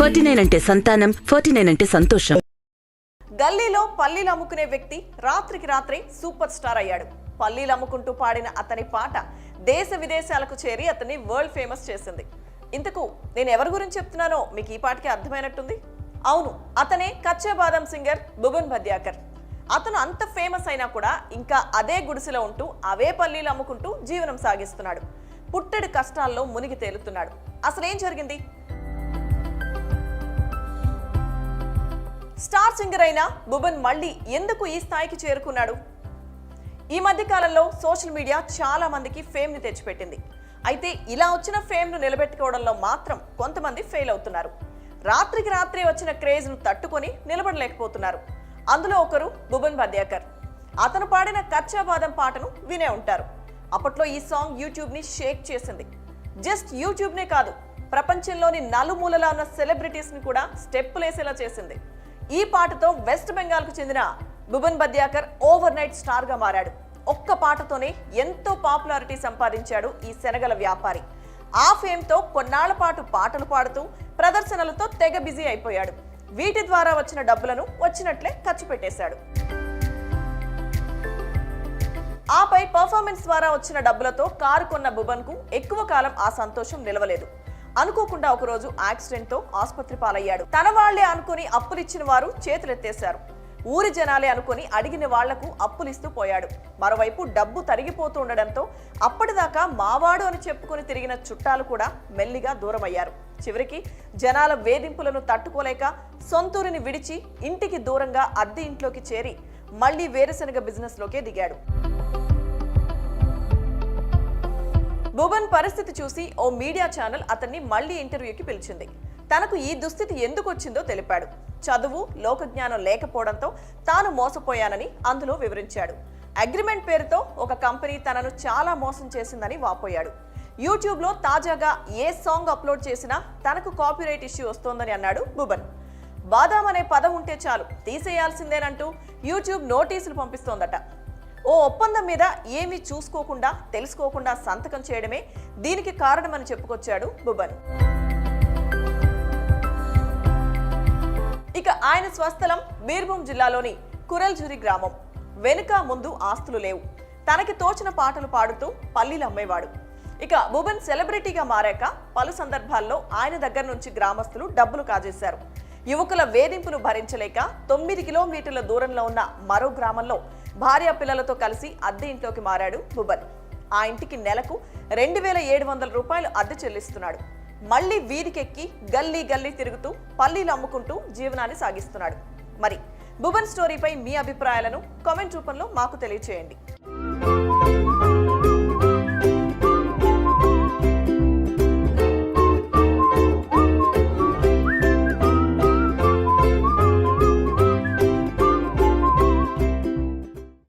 49 అంటే సంతానం, 49 అంటే సంతోషం. గల్లీలో పల్లీలు అమ్ముకునే వ్యక్తి రాత్రికి రాత్రే సూపర్ స్టార్ అయ్యాడు. పల్లీలు అమ్ముకుంటూ పాడిన అతని పాట దేశ విదేశాలకు చేరి అతన్ని వరల్డ్ ఫేమస్ చేసింది. ఇంతకు నేను ఎవరి గురించి చెప్తున్నానో మీకు ఈ పాటకి అర్థమైనట్టుంది. అవును, అతనే కచ్చా బాదం సింగర్ భువన్ బద్యాకర్. అతను అంత ఫేమస్ అయినా కూడా ఇంకా అదే గుడిసెలో ఉంటూ అవే పల్లీలు అమ్ముకుంటూ జీవనం సాగిస్తున్నాడు. పుట్టెడు కష్టాల్లో మునిగి తేలుతున్నాడు. అసలేం జరిగింది? స్టార్ సింగర్ అయిన భువన్ మళ్ళీ ఎందుకు ఈ స్థాయికి చేరుకున్నాడు? ఈ మధ్య కాలంలో సోషల్ మీడియా చాలా మందికి ఫేమ్ ని తెచ్చిపెట్టింది. అయితే ఇలా వచ్చిన ఫేమ్ ను నిలబెట్టుకోవడంలో మాత్రం కొంతమంది ఫెయిల్ అవుతున్నారు. రాత్రికి రాత్రే వచ్చిన క్రేజ్ ను తట్టుకొని నిలబడలేకపోతున్నారు. అందులో ఒకరు భువన్ బద్యాకర్. అతను పాడిన కచ్చా బాదం పాటను వినే ఉంటారు. అప్పట్లో ఈ సాంగ్ యూట్యూబ్ ని షేక్ చేసింది. జస్ట్ యూట్యూబ్ నే కాదు, ప్రపంచంలోని నలుమూలలా ఉన్న సెలబ్రిటీస్ ని కూడా స్టెప్పులేసేలా చేసింది. ఈ పాటతో వెస్ట్ బెంగాల్ కు చెందిన Bhuvan Badyakar over night star గా మారాడు. ఒక్క పాటతోనే ఎంతో పాపులారిటీ సంపాదించాడు ఈ శనగల వ్యాపారి. ఆ ఫేమ్ తో కొన్నాళ్ల పాటు పాటలు పాడుతూ ప్రదర్శనలతో తెగ బిజీ అయిపోయాడు. వీటి ద్వారా వచ్చిన డబ్బులను వచ్చినట్లే ఖర్చు పెట్టేశాడు. ఆపై పర్ఫార్మెన్స్ ద్వారా వచ్చిన డబ్బులతో కారు కొన్న భువన్ కు ఎక్కువ కాలం ఆ సంతోషం నిలవలేదు. అనుకోకుండా ఒకరోజు యాక్సిడెంట్ తో ఆసుపత్రి పాలయ్యాడు. తన వాళ్లే అనుకుని అప్పులిచ్చిన వారు చేతులెత్తేశారు. ఊరి జనాలే అనుకుని అడిగిన వాళ్లకు అప్పులిస్తూ పోయాడు. మరోవైపు డబ్బు తరిగిపోతూ ఉండడంతో అప్పటిదాకా మావాడు అని చెప్పుకుని తిరిగిన చుట్టాలు కూడా మెల్లిగా దూరమయ్యారు. చివరికి జనాల వేధింపులను తట్టుకోలేక సొంతూరిని విడిచి ఇంటికి దూరంగా అద్దె ఇంట్లోకి చేరి మళ్లీ వేరుశనగ బిజినెస్ లోకే దిగాడు. భువన్ పరిస్థితి చూసి ఓ మీడియా ఛానల్ అతన్ని మళ్లీ ఇంటర్వ్యూకి పిలిచింది. తనకు ఈ దుస్థితి ఎందుకు వచ్చిందో తెలిపాడు. చదువు, లోకజ్ఞానం లేకపోవడంతో తాను మోసపోయానని అందులో వివరించాడు. అగ్రిమెంట్ పేరుతో ఒక కంపెనీ తనను చాలా మోసం చేసిందని వాపోయాడు. యూట్యూబ్ లో తాజాగా ఏ సాంగ్ అప్లోడ్ చేసినా తనకు కాపీరైట్ ఇష్యూ వస్తోందని అన్నాడు భువన్. బాదాం అనే పదం ఉంటే చాలు తీసేయాల్సిందేనంటూ యూట్యూబ్ నోటీసులు పంపిస్తోందట. ఓ ఒప్పందం మీద ఏమీ చూసుకోకుండా తెలుసుకోకుండా సంతకం చేయడమే దీనికి కారణమని చెప్పుకొచ్చాడు భువన్. ఇక ఆయన స్వస్థలం బీర్భూం జిల్లాలోని కురల్జురి గ్రామం. వెనుక ముందు ఆస్తులు లేవు. తనకి తోచిన పాటలు పాడుతూ పల్లీలు అమ్మేవాడు. ఇక భువన్ సెలబ్రిటీగా మారాక పలు సందర్భాల్లో ఆయన దగ్గర నుంచి గ్రామస్తులు డబ్బులు కాజేశారు. యువకుల వేధింపులు భరించలేక 9 కిలోమీటర్ల దూరంలో ఉన్న మరో గ్రామంలో భార్య పిల్లలతో కలిసి అద్దె ఇంట్లోకి మారాడు భువన్. ఆ ఇంటికి నెలకు 2700 రూపాయలు అద్దె చెల్లిస్తున్నాడు. మళ్లీ వీధికెక్కి గల్లీ గల్లీ తిరుగుతూ పల్లీలు అమ్ముకుంటూ జీవనాన్ని సాగిస్తున్నాడు. మరి భువన్ స్టోరీపై మీ అభిప్రాయాలను కామెంట్ రూపంలో మాకు తెలియచేయండి.